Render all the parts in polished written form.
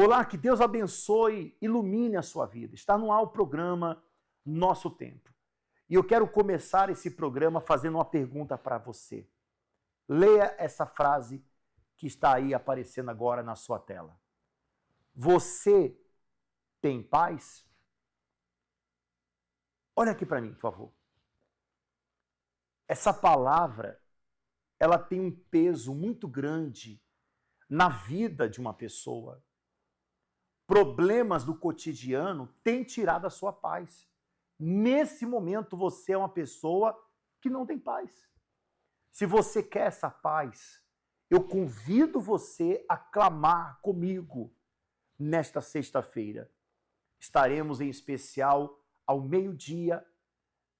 Olá, que Deus abençoe, ilumine a sua vida. Está no ar o programa Nosso Tempo. E eu quero começar esse programa fazendo uma pergunta para você. Leia essa frase que está aí aparecendo agora na sua tela. Você tem paz? Olha aqui para mim, por favor. Essa palavra, ela tem um peso muito grande na vida de uma pessoa. Problemas do cotidiano têm tirado a sua paz. Nesse momento, você é uma pessoa que não tem paz. Se você quer essa paz, eu convido você a clamar comigo nesta sexta-feira. Estaremos em especial ao meio-dia,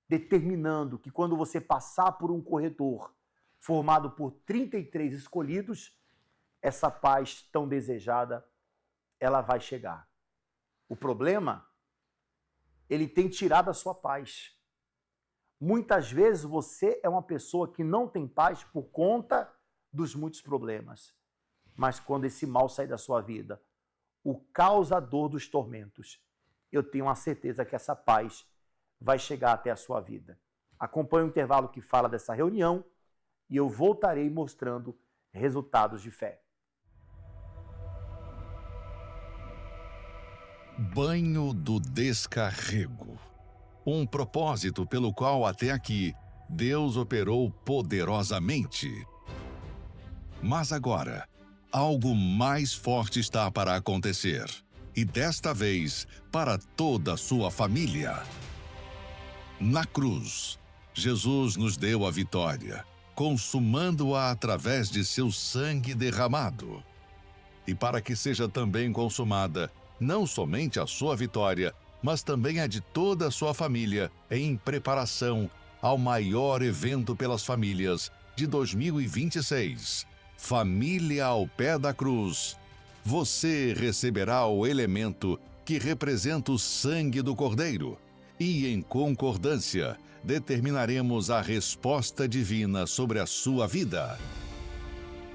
determinando que quando você passar por um corredor formado por 33 escolhidos, essa paz tão desejada ela vai chegar. O problema, ele tem tirado a sua paz. Muitas vezes você é uma pessoa que não tem paz por conta dos muitos problemas. Mas quando esse mal sair da sua vida, o causador dos tormentos, eu tenho a certeza que essa paz vai chegar até a sua vida. Acompanhe o intervalo que fala dessa reunião e eu voltarei mostrando resultados de fé. Banho do descarrego. Um propósito pelo qual até aqui Deus operou poderosamente. Mas agora, algo mais forte está para acontecer. E desta vez, para toda a sua família. Na cruz, Jesus nos deu a vitória, consumando-a através de seu sangue derramado. E para que seja também consumada, não somente a sua vitória, mas também a de toda a sua família, em preparação ao maior evento pelas famílias de 2026. Família ao pé da cruz. Você receberá o elemento que representa o sangue do Cordeiro. E, em concordância, determinaremos a resposta divina sobre a sua vida.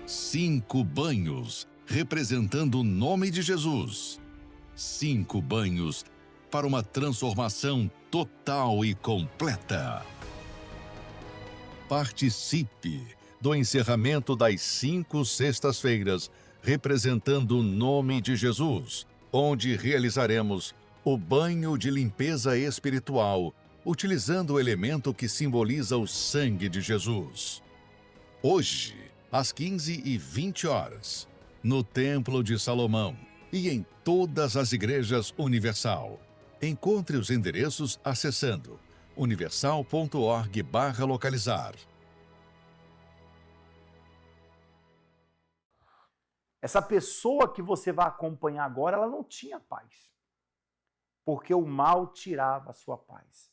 5 banhos, representando o nome de Jesus. 5 banhos para uma transformação total e completa. Participe do encerramento das 5 sextas-feiras, representando o nome de Jesus, onde realizaremos o banho de limpeza espiritual, utilizando o elemento que simboliza o sangue de Jesus. Hoje, às 15h20, no Templo de Salomão, e em todas as igrejas Universal. Encontre os endereços acessando universal.org/localizar. Essa pessoa que você vai acompanhar agora, ela não tinha paz. Porque o mal tirava a sua paz.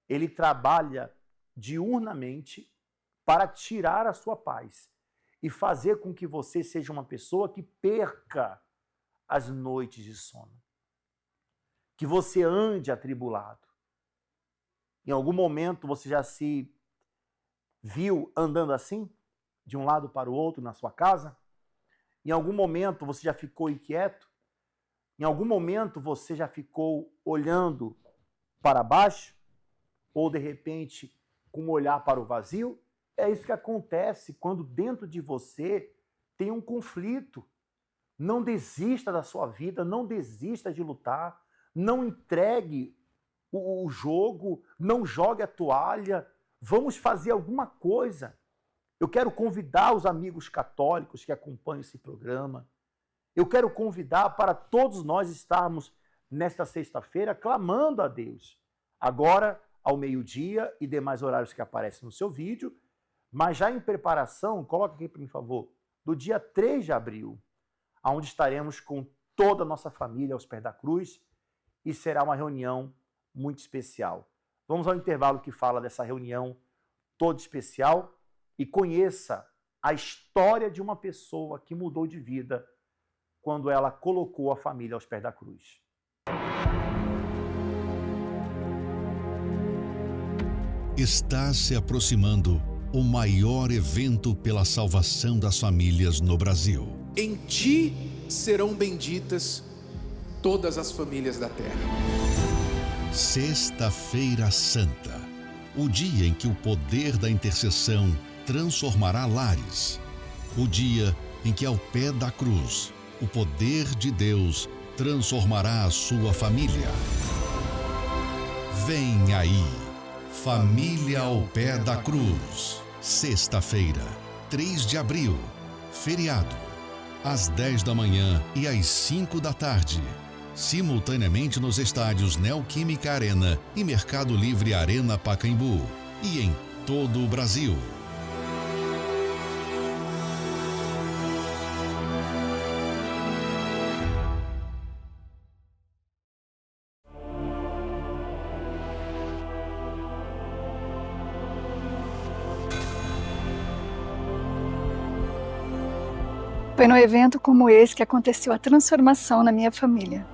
Ele trabalha diurnamente para tirar a sua paz e fazer com que você seja uma pessoa que perca as noites de sono. Que você ande atribulado. Em algum momento você já se viu andando assim, de um lado para o outro na sua casa? Em algum momento você já ficou inquieto? Em algum momento você já ficou olhando para baixo? Ou de repente com um olhar para o vazio? É isso que acontece quando dentro de você tem um conflito. Não desista da sua vida, não desista de lutar, não entregue o jogo, não jogue a toalha. Vamos fazer alguma coisa. Eu quero convidar os amigos católicos que acompanham esse programa. Eu quero convidar para todos nós estarmos nesta sexta-feira clamando a Deus. Agora, ao meio-dia e demais horários que aparecem no seu vídeo, mas já em preparação, coloca aqui para mim, por favor, do dia 3 de abril, onde estaremos com toda a nossa família aos pés da cruz e será uma reunião muito especial. Vamos ao intervalo que fala dessa reunião toda especial e conheça a história de uma pessoa que mudou de vida quando ela colocou a família aos pés da cruz. Está se aproximando o maior evento pela salvação das famílias no Brasil. Em ti serão benditas todas as famílias da terra. Sexta-feira Santa, o dia em que o poder da intercessão transformará lares. O dia em que, ao pé da cruz, o poder de Deus transformará a sua família. Vem aí, Família ao Pé da Cruz. Sexta-feira, 3 de abril, feriado, às 10 da manhã e às 5 da tarde. Simultaneamente nos estádios Neoquímica Arena e Mercado Livre Arena Pacaembu. E em todo o Brasil. Foi num evento como esse que aconteceu a transformação na minha família.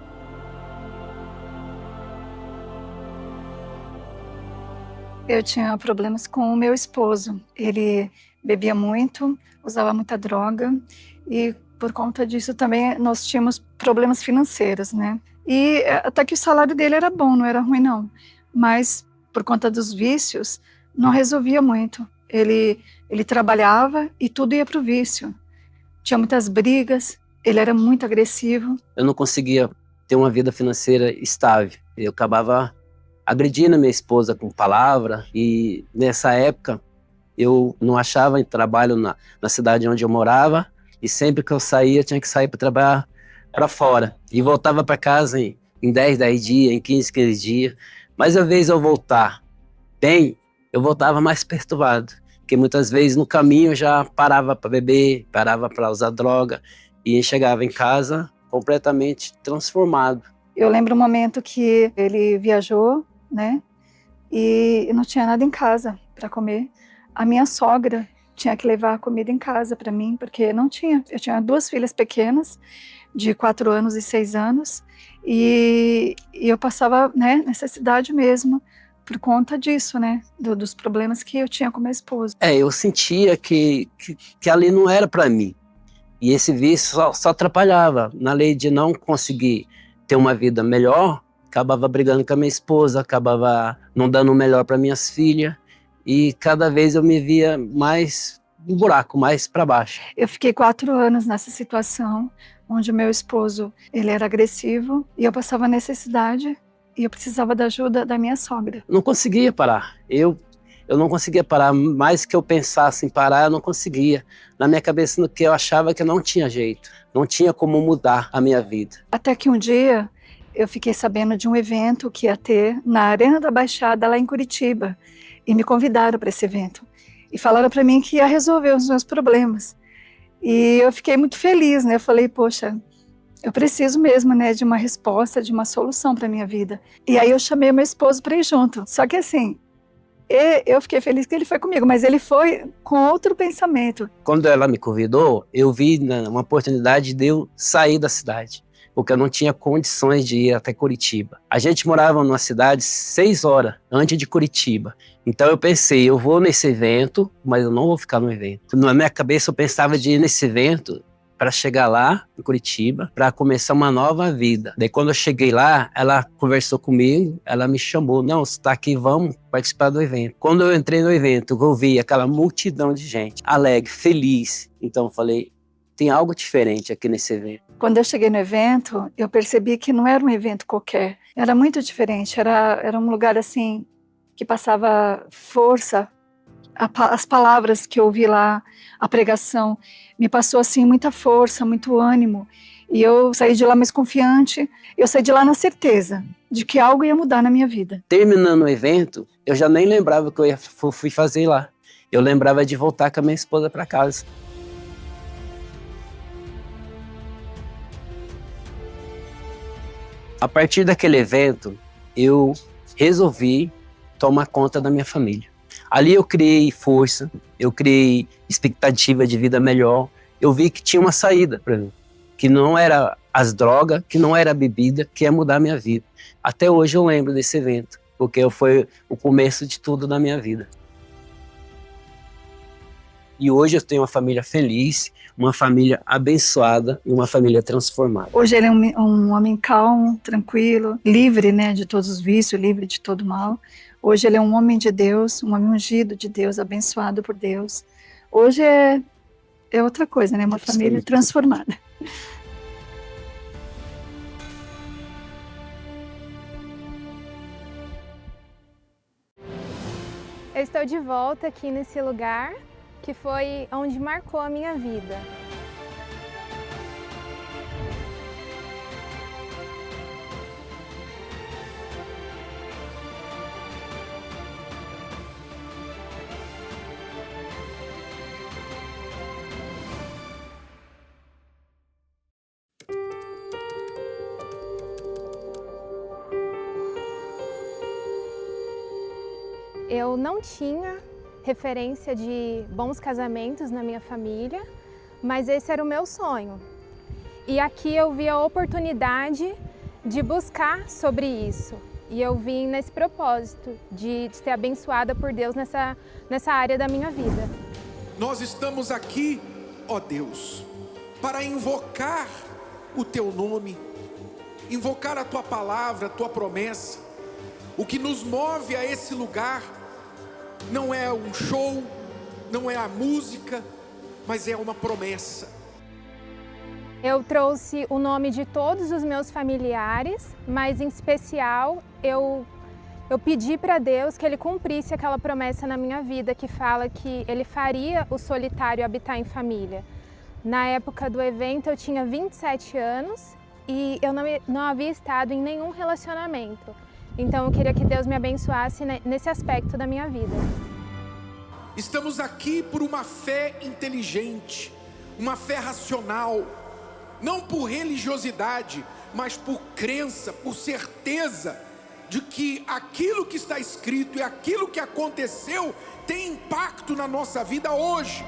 Eu tinha problemas com o meu esposo. Ele bebia muito, usava muita droga e por conta disso também nós tínhamos problemas financeiros, né? E até que o salário dele era bom, não era ruim não. Mas por conta dos vícios, não resolvia muito. Ele trabalhava e tudo ia para o vício. Tinha muitas brigas, ele era muito agressivo. Eu não conseguia ter uma vida financeira estável. Eu acabava agredindo a minha esposa com palavra e nessa época eu não achava trabalho na cidade onde eu morava e sempre que eu saía eu tinha que sair para trabalhar para fora e voltava para casa em 10 dias, em 15 dias. Mas às vezes eu voltar bem, eu voltava mais perturbado, porque muitas vezes no caminho eu já parava para beber, parava para usar droga e chegava em casa completamente transformado. Eu lembro um momento que ele viajou, né? E não tinha nada em casa para comer. A minha sogra tinha que levar a comida em casa para mim, porque não tinha. Eu tinha 2 filhas pequenas, de 4 anos e 6 anos, e eu passava, né, necessidade mesmo, por conta disso, né, dos problemas que eu tinha com meu esposo. Eu sentia que ali não era para mim. E esse vício só atrapalhava. Na lei de não conseguir ter uma vida melhor, acabava brigando com a minha esposa, acabava não dando o melhor para minhas filhas. E cada vez eu me via mais um buraco, mais para baixo. Eu fiquei 4 anos nessa situação, onde o meu esposo ele era agressivo e eu passava necessidade e eu precisava da ajuda da minha sogra. Não conseguia parar. Eu não conseguia parar. Mais que eu pensasse em parar, eu não conseguia. Na minha cabeça, no que eu achava que não tinha jeito. Não tinha como mudar a minha vida. Até que um dia eu fiquei sabendo de um evento que ia ter na Arena da Baixada, lá em Curitiba. E me convidaram para esse evento. E falaram para mim que ia resolver os meus problemas. E eu fiquei muito feliz, né? Eu falei, poxa, eu preciso mesmo, né, de uma resposta, de uma solução para minha vida. E aí eu chamei meu esposo para ir junto. Só que assim, eu fiquei feliz que ele foi comigo, mas ele foi com outro pensamento. Quando ela me convidou, eu vi uma oportunidade de eu sair da cidade, porque eu não tinha condições de ir até Curitiba. A gente morava numa cidade 6 horas antes de Curitiba. Então eu pensei, eu vou nesse evento, mas eu não vou ficar no evento. Na minha cabeça eu pensava de ir nesse evento para chegar lá em Curitiba, para começar uma nova vida. Daí quando eu cheguei lá, ela conversou comigo, ela me chamou, não, você está aqui, vamos participar do evento. Quando eu entrei no evento, eu vi aquela multidão de gente, alegre, feliz. Então eu falei, tem algo diferente aqui nesse evento. Quando eu cheguei no evento, eu percebi que não era um evento qualquer, era muito diferente, era um lugar assim, que passava força. As palavras que eu ouvi lá, a pregação, me passou assim muita força, muito ânimo. E eu saí de lá mais confiante, eu saí de lá na certeza de que algo ia mudar na minha vida. Terminando o evento, eu já nem lembrava o que eu fui fazer lá. Eu lembrava de voltar com a minha esposa para casa. A partir daquele evento, eu resolvi tomar conta da minha família. Ali eu criei força, eu criei expectativa de vida melhor. Eu vi que tinha uma saída para mim, que não era as drogas, que não era a bebida, que ia mudar a minha vida. Até hoje eu lembro desse evento, porque foi o começo de tudo na minha vida. E hoje eu tenho uma família feliz, uma família abençoada e uma família transformada. Hoje ele é um homem calmo, tranquilo, livre, né, de todos os vícios, livre de todo mal. Hoje ele é um homem de Deus, um homem ungido de Deus, abençoado por Deus. Hoje é outra coisa, né, uma família transformada. Eu estou de volta aqui nesse lugar que foi onde marcou a minha vida. Eu não tinha referência de bons casamentos na minha família, mas esse era o meu sonho. E aqui eu vi a oportunidade de buscar sobre isso. E eu vim nesse propósito de ser abençoada por Deus nessa área da minha vida. Nós estamos aqui, ó Deus, para invocar o Teu nome, invocar a Tua palavra, a Tua promessa. O que nos move a esse lugar não é um show, não é a música, mas é uma promessa. Eu trouxe o nome de todos os meus familiares, mas em especial eu pedi para Deus que Ele cumprisse aquela promessa na minha vida que fala que Ele faria o solitário habitar em família. Na época do evento eu tinha 27 anos e eu não havia estado em nenhum relacionamento. Então eu queria que Deus me abençoasse nesse aspecto da minha vida. Estamos aqui por uma fé inteligente, uma fé racional, não por religiosidade, mas por crença, por certeza de que aquilo que está escrito e aquilo que aconteceu tem impacto na nossa vida hoje.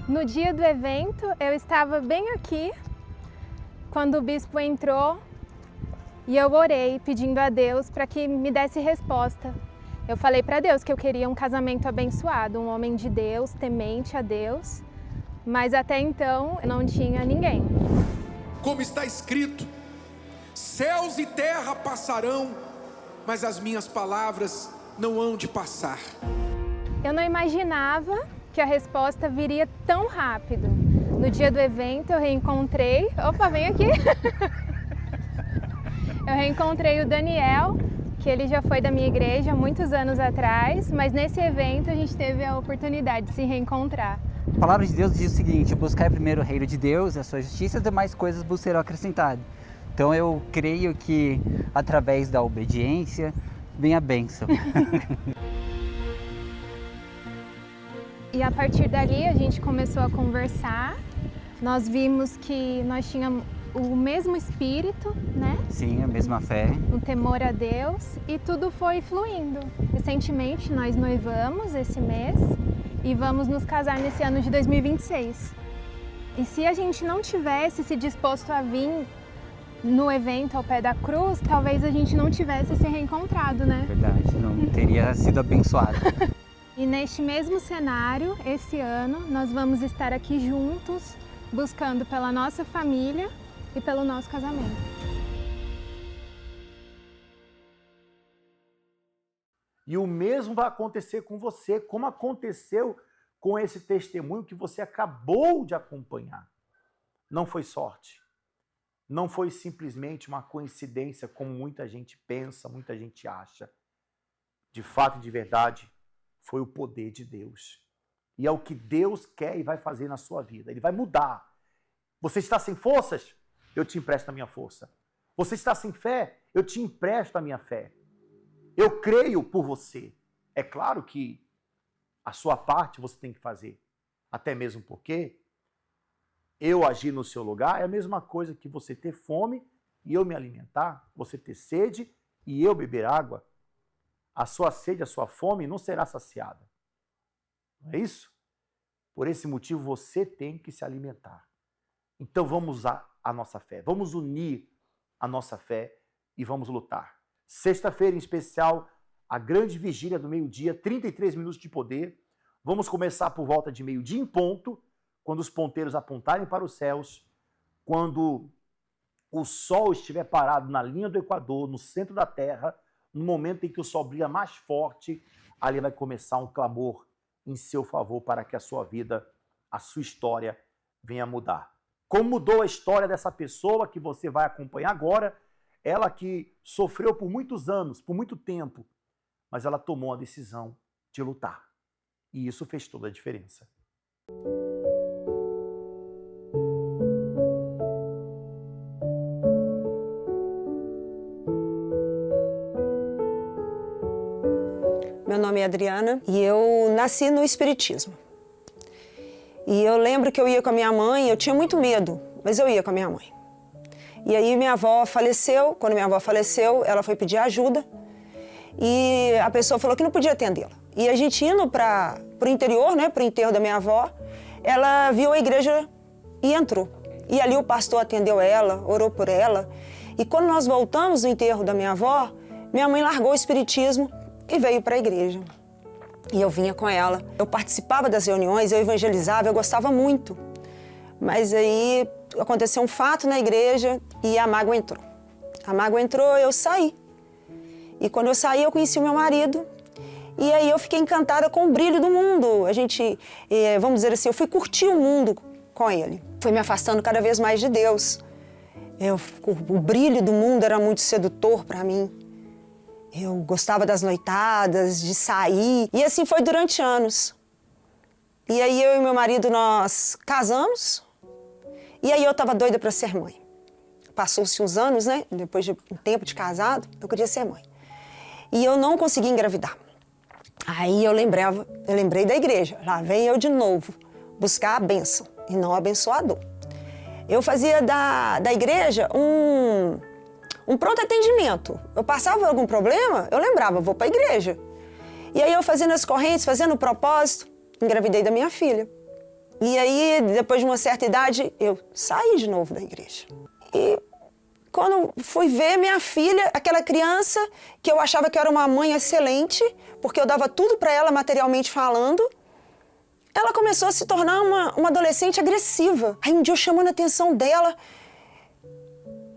No dia do evento, eu estava bem aqui, quando o bispo entrou, e eu orei pedindo a Deus para que me desse resposta. Eu falei para Deus que eu queria um casamento abençoado, um homem de Deus, temente a Deus, mas até então eu não tinha ninguém. Como está escrito, céus e terra passarão, mas as minhas palavras não hão de passar. Eu não imaginava que a resposta viria tão rápido. No dia do evento eu reencontrei... Opa, vem aqui! Eu reencontrei o Daniel, que ele já foi da minha igreja muitos anos atrás, mas nesse evento a gente teve a oportunidade de se reencontrar. A palavra de Deus diz o seguinte: buscar primeiro o reino de Deus, a sua justiça, as demais coisas vos serão acrescentadas. Então eu creio que através da obediência vem a bênção. E a partir dali a gente começou a conversar, nós vimos que nós tínhamos o mesmo espírito, né? Sim, a mesma fé. Um temor a Deus, e tudo foi fluindo. Recentemente nós noivamos esse mês e vamos nos casar nesse ano de 2026. E se a gente não tivesse se disposto a vir no evento ao pé da cruz, talvez a gente não tivesse se reencontrado, né? Verdade, não teria sido abençoado. E neste mesmo cenário, esse ano, nós vamos estar aqui juntos, buscando pela nossa família e pelo nosso casamento. E o mesmo vai acontecer com você, como aconteceu com esse testemunho que você acabou de acompanhar. Não foi sorte. Não foi simplesmente uma coincidência, como muita gente pensa, muita gente acha. De fato e de verdade, foi o poder de Deus. E é o que Deus quer e vai fazer na sua vida. Ele vai mudar. Você está sem forças? Eu te empresto a minha força. Você está sem fé? Eu te empresto a minha fé. Eu creio por você. É claro que a sua parte você tem que fazer. Até mesmo porque eu agir no seu lugar é a mesma coisa que você ter fome e eu me alimentar, você ter sede e eu beber água. A sua sede, a sua fome não será saciada. Não é isso? Por esse motivo você tem que se alimentar. Então vamos usar a nossa fé, vamos unir a nossa fé e vamos lutar. Sexta-feira, em especial, a grande vigília do meio-dia, 33 minutos de poder. Vamos começar por volta de meio-dia em ponto, quando os ponteiros apontarem para os céus, quando o sol estiver parado na linha do Equador, no centro da Terra, no momento em que o sol brilha mais forte, ali vai começar um clamor em seu favor para que a sua vida, a sua história venha mudar. Como mudou a história dessa pessoa que você vai acompanhar agora, ela que sofreu por muitos anos, por muito tempo, mas ela tomou a decisão de lutar. E isso fez toda a diferença. Meu nome é Adriana e eu nasci no Espiritismo. E eu lembro que eu ia com a minha mãe, eu tinha muito medo, mas eu ia com a minha mãe. E aí minha avó faleceu, quando minha avó faleceu, ela foi pedir ajuda e a pessoa falou que não podia atendê-la. E a gente indo para o interior, né, para o enterro da minha avó, ela viu a igreja e entrou. E ali o pastor atendeu ela, orou por ela. E quando nós voltamos do enterro da minha avó, minha mãe largou o Espiritismo e veio para a igreja. E eu vinha com ela. Eu participava das reuniões, eu evangelizava, eu gostava muito. Mas aí aconteceu um fato na igreja e a mágoa entrou. A mágoa entrou, eu saí. E quando eu saí, eu conheci o meu marido. E aí eu fiquei encantada com o brilho do mundo. A gente, vamos dizer assim, eu fui curtir o mundo com ele. Fui me afastando cada vez mais de Deus. O brilho do mundo era muito sedutor para mim. Eu gostava das noitadas, de sair. E assim foi durante anos. E aí eu e meu marido, nós casamos. E aí eu estava doida para ser mãe. Passou-se uns anos, né? Depois de um tempo de casado, eu queria ser mãe. E eu não consegui engravidar. Aí eu lembrei da igreja. Lá vem eu de novo buscar a bênção e não abençoador. Eu fazia da igreja um pronto atendimento. Eu passava algum problema, eu lembrava, vou para a igreja. E aí eu fazendo as correntes, fazendo o propósito, engravidei da minha filha. E aí, depois de uma certa idade, eu saí de novo da igreja. E quando fui ver minha filha, aquela criança que eu achava que era uma mãe excelente, porque eu dava tudo para ela materialmente falando, ela começou a se tornar uma adolescente agressiva. Aí um dia eu chamando a atenção dela,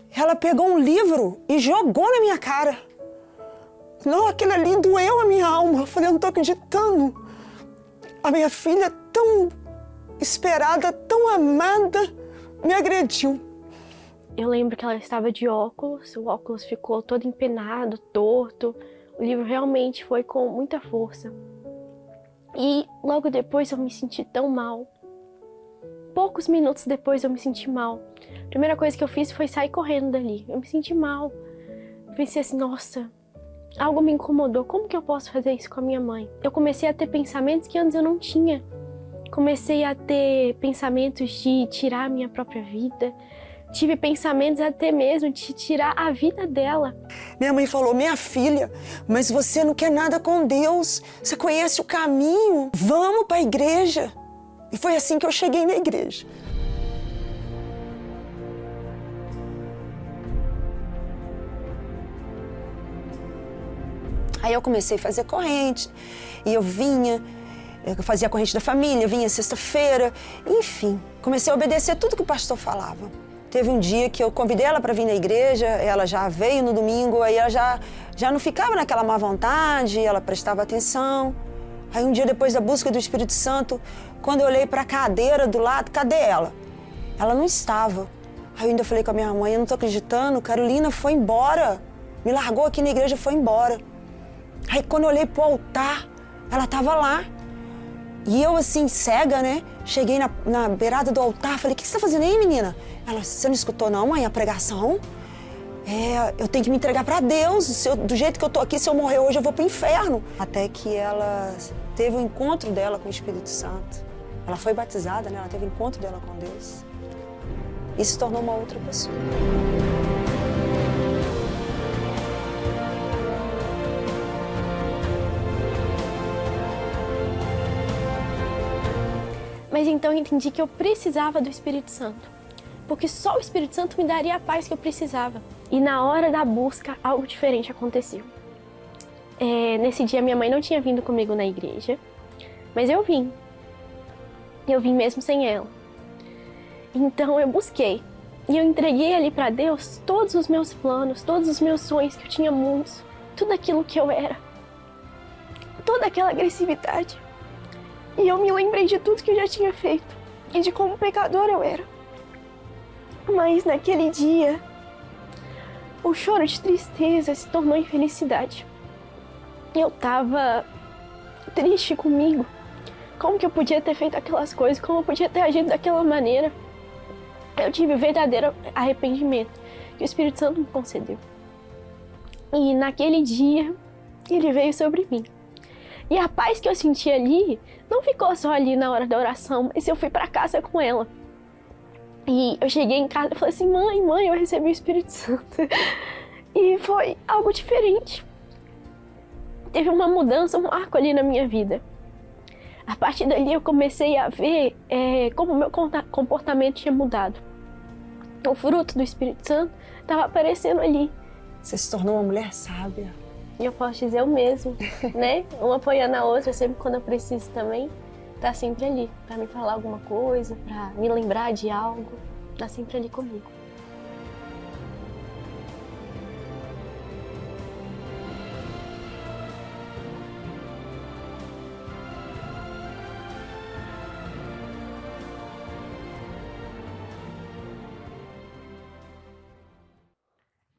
ela pegou um livro e jogou na minha cara. Não, aquilo ali doeu a minha alma. Eu falei, eu não tô acreditando. A minha filha tão esperada, tão amada, me agrediu. Eu lembro que ela estava de óculos, o óculos ficou todo empenado, torto. O livro realmente foi com muita força. E logo depois eu me senti tão mal. Poucos minutos depois eu me senti mal. A primeira coisa que eu fiz foi sair correndo dali. Eu me senti mal. Eu pensei assim, nossa, algo me incomodou. Como que eu posso fazer isso com a minha mãe? Eu comecei a ter pensamentos que antes eu não tinha. Comecei a ter pensamentos de tirar a minha própria vida. Tive pensamentos até mesmo de tirar a vida dela. Minha mãe falou, minha filha, mas você não quer nada com Deus. Você conhece o caminho. Vamos para a igreja. E foi assim que eu cheguei na igreja. Aí eu comecei a fazer corrente, e eu fazia a corrente da família, vinha sexta-feira, enfim. Comecei a obedecer tudo que o pastor falava. Teve um dia que eu convidei ela para vir na igreja, ela já veio no domingo, aí ela já não ficava naquela má vontade, ela prestava atenção. Aí um dia depois da busca do Espírito Santo, quando eu olhei para a cadeira do lado, cadê ela? Ela não estava. Aí eu ainda falei com a minha mãe, eu não tô acreditando, Carolina foi embora. Me largou aqui na igreja e foi embora. Aí quando eu olhei pro altar, ela tava lá. E eu assim, cega, né? Cheguei na beirada do altar, falei, o que você tá fazendo aí, menina? Ela, você não escutou não, mãe, a pregação? Eu tenho que me entregar para Deus. Do jeito que eu tô aqui, se eu morrer hoje, eu vou pro inferno. Até que ela teve o encontro dela com o Espírito Santo. Ela foi batizada, né? Ela teve o encontro dela com Deus. E se tornou uma outra pessoa. Mas então eu entendi que eu precisava do Espírito Santo. Porque só o Espírito Santo me daria a paz que eu precisava. E na hora da busca, algo diferente aconteceu. Nesse dia, minha mãe não tinha vindo comigo na igreja. Mas eu vim. Eu vim mesmo sem ela. Então eu busquei. E eu entreguei ali para Deus todos os meus planos, todos os meus sonhos, que eu tinha muitos. Tudo aquilo que eu era. Toda aquela agressividade. E eu me lembrei de tudo que eu já tinha feito. E de como pecadora eu era. Mas naquele dia, o choro de tristeza se tornou infelicidade. Eu tava triste comigo. Como que eu podia ter feito aquelas coisas? Como eu podia ter agido daquela maneira? Eu tive verdadeiro arrependimento que o Espírito Santo me concedeu. E naquele dia, ele veio sobre mim. E a paz que eu senti ali, não ficou só ali na hora da oração, mas eu fui para casa com ela. E eu cheguei em casa e falei assim, mãe, eu recebi o Espírito Santo. E foi algo diferente. Teve uma mudança, um marco ali na minha vida. A partir dali eu comecei a ver como o meu comportamento tinha mudado. O fruto do Espírito Santo estava aparecendo ali. Você se tornou uma mulher sábia. E eu posso dizer o mesmo, né? Uma apoiando a outra, sempre quando eu preciso também, tá sempre ali. Para me falar alguma coisa, para me lembrar de algo, tá sempre ali comigo.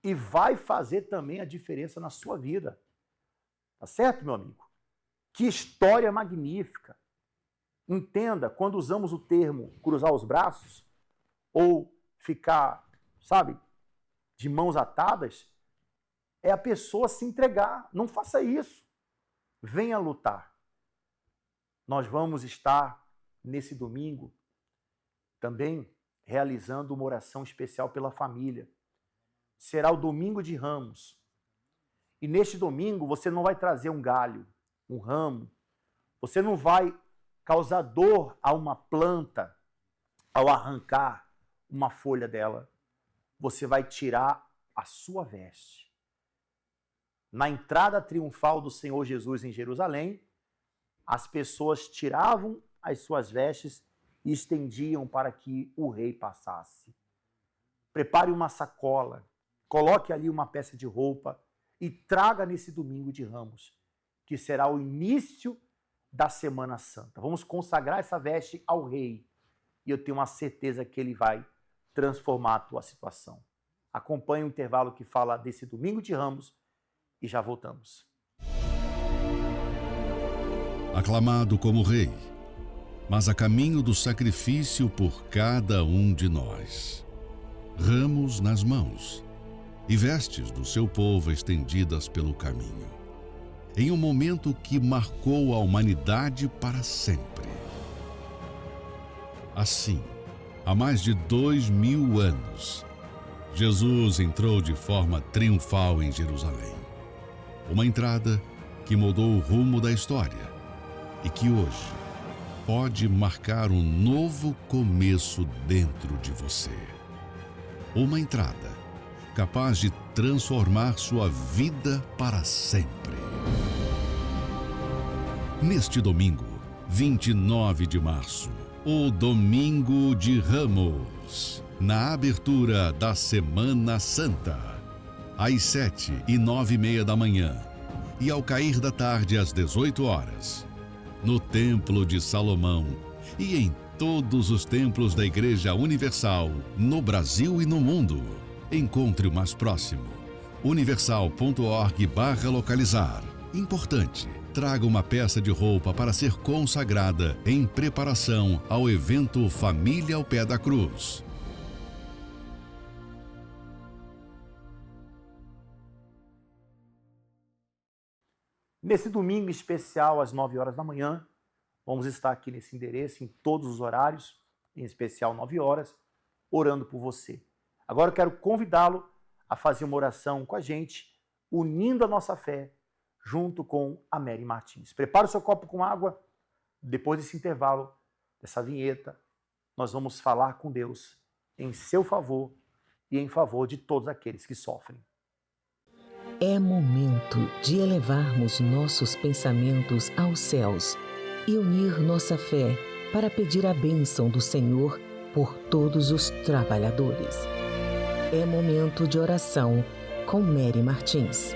E vai fazer também a diferença na sua vida. Tá certo, meu amigo? Que história magnífica. Entenda, quando usamos o termo cruzar os braços ou ficar, sabe, de mãos atadas, é a pessoa se entregar. Não faça isso. Venha lutar. Nós vamos estar nesse domingo também realizando uma oração especial pela família. Será o domingo de Ramos. E neste domingo você não vai trazer um galho, um ramo. Você não vai causar dor a uma planta ao arrancar uma folha dela. Você vai tirar a sua veste. Na entrada triunfal do Senhor Jesus em Jerusalém, as pessoas tiravam as suas vestes e estendiam para que o rei passasse. Prepare uma sacola. Coloque ali uma peça de roupa e traga nesse domingo de Ramos, que será o início da Semana Santa. Vamos consagrar essa veste ao rei e eu tenho uma certeza que ele vai transformar a tua situação. Acompanhe o intervalo que fala desse domingo de Ramos e já voltamos. Aclamado como rei, mas a caminho do sacrifício por cada um de nós. Ramos nas mãos e vestes do seu povo estendidas pelo caminho, em um momento que marcou a humanidade para sempre. Assim, há mais de 2000 anos, Jesus entrou de forma triunfal em Jerusalém. Uma entrada que mudou o rumo da história e que hoje pode marcar um novo começo dentro de você. Uma entrada capaz de transformar sua vida para sempre. Neste domingo, 29 de março, o Domingo de Ramos, na abertura da Semana Santa, às 7 e 9h30 da manhã e ao cair da tarde às 18 horas, no Templo de Salomão e em todos os templos da Igreja Universal, no Brasil e no mundo. Encontre o mais próximo. universal.org/localizar. Importante, traga uma peça de roupa para ser consagrada em preparação ao evento Família ao Pé da Cruz. Nesse domingo especial, às 9 horas da manhã, vamos estar aqui nesse endereço, em todos os horários, em especial 9 horas, orando por você. Agora eu quero convidá-lo a fazer uma oração com a gente, unindo a nossa fé, junto com a Mary Martins. Prepare o seu copo com água. Depois desse intervalo, dessa vinheta, nós vamos falar com Deus em seu favor e em favor de todos aqueles que sofrem. É momento de elevarmos nossos pensamentos aos céus e unir nossa fé para pedir a bênção do Senhor por todos os trabalhadores. É momento de oração com Mary Martins.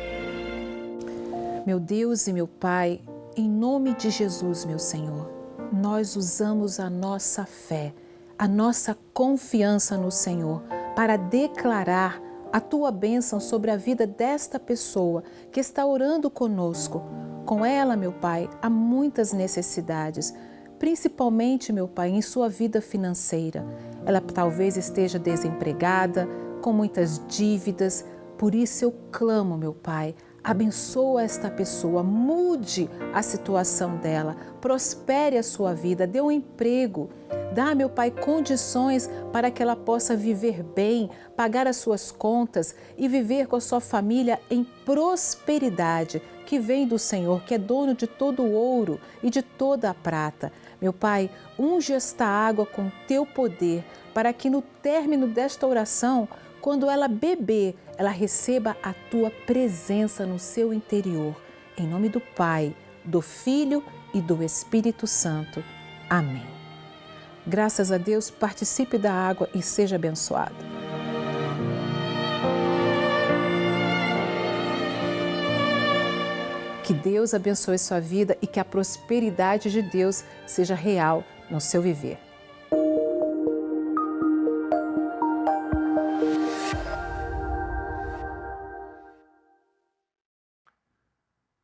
Meu Deus e meu Pai, em nome de Jesus, meu Senhor, nós usamos a nossa fé, a nossa confiança no Senhor para declarar a Tua bênção sobre a vida desta pessoa que está orando conosco. Com ela, meu Pai, há muitas necessidades, principalmente, meu Pai, em sua vida financeira. Ela talvez esteja desempregada, com muitas dívidas. Por isso eu clamo, meu Pai, abençoa esta pessoa, mude a situação dela, prospere a sua vida, dê um emprego. Dá, meu Pai, condições para que ela possa viver bem, pagar as suas contas e viver com a sua família em prosperidade, que vem do Senhor, que é dono de todo o ouro e de toda a prata. Meu Pai, unge esta água com Teu poder, para que no término desta oração, quando ela beber, ela receba a Tua presença no seu interior. Em nome do Pai, do Filho e do Espírito Santo. Amém. Graças a Deus, participe da água e seja abençoado. Que Deus abençoe sua vida e que a prosperidade de Deus seja real no seu viver.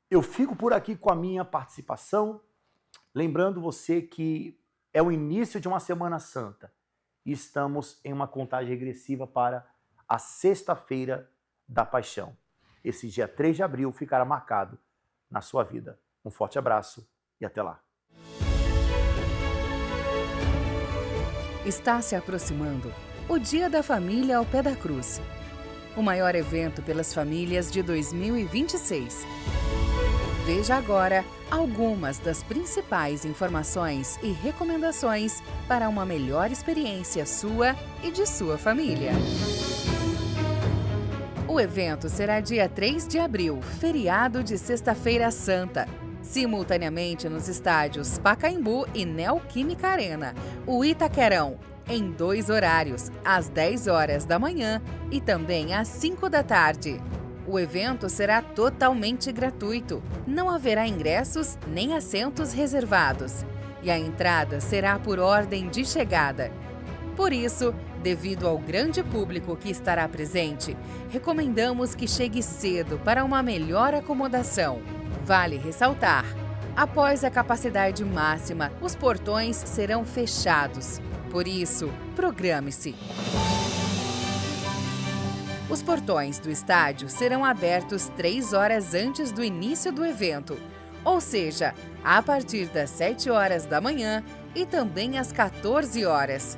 Eu fico por aqui com a minha participação, lembrando você que é o início de uma Semana Santa e estamos em uma contagem regressiva para a Sexta-feira da Paixão. Esse dia 3 de abril ficará marcado na sua vida. Um forte abraço e até lá. Está se aproximando o Dia da Família ao Pé da Cruz, o maior evento pelas famílias de 2026. Veja agora algumas das principais informações e recomendações para uma melhor experiência sua e de sua família. O evento será dia 3 de abril, feriado de Sexta-feira Santa. Simultaneamente nos estádios Pacaembu e Neoquímica Arena, o Itaquerão, em 2 horários, às 10 horas da manhã e também às 5 da tarde. O evento será totalmente gratuito, não haverá ingressos nem assentos reservados e a entrada será por ordem de chegada. Por isso, devido ao grande público que estará presente, recomendamos que chegue cedo para uma melhor acomodação. Vale ressaltar, após a capacidade máxima, os portões serão fechados. Por isso, programe-se. Os portões do estádio serão abertos 3 horas antes do início do evento, ou seja, a partir das 7 horas da manhã e também às 14 horas.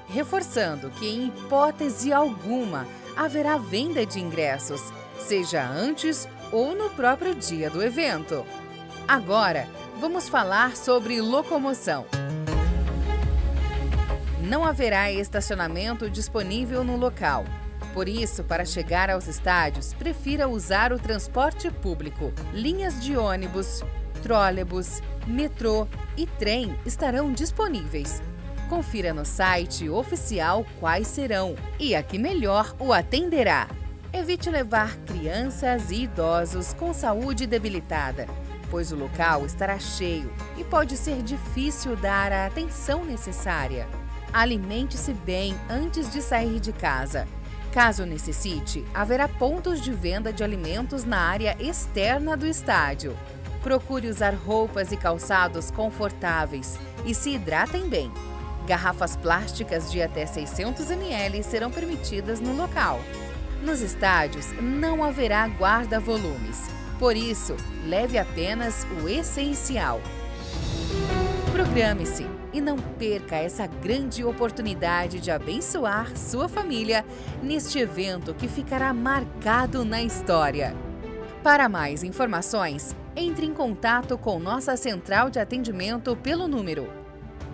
Reforçando que, em hipótese alguma, haverá venda de ingressos, seja antes ou no próprio dia do evento. Agora, vamos falar sobre locomoção. Não haverá estacionamento disponível no local. Por isso, para chegar aos estádios, prefira usar o transporte público. Linhas de ônibus, trólebus, metrô e trem estarão disponíveis. Confira no site oficial quais serão e a que melhor o atenderá. Evite levar crianças e idosos com saúde debilitada, pois o local estará cheio e pode ser difícil dar a atenção necessária. Alimente-se bem antes de sair de casa. Caso necessite, haverá pontos de venda de alimentos na área externa do estádio. Procure usar roupas e calçados confortáveis e se hidratem bem. Garrafas plásticas de até 600 ml serão permitidas no local. Nos estádios não haverá guarda-volumes, por isso, leve apenas o essencial. Programe-se e não perca essa grande oportunidade de abençoar sua família neste evento que ficará marcado na história. Para mais informações, entre em contato com nossa central de atendimento pelo número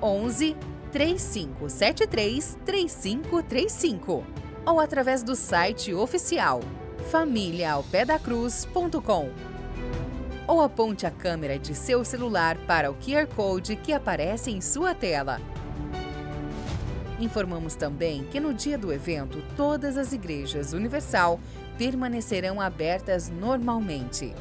11 3573 3535 ou através do site oficial familiaaopedacruz.com ou aponte a câmera de seu celular para o QR Code que aparece em sua tela. Informamos também que no dia do evento, todas as igrejas Universal permanecerão abertas normalmente.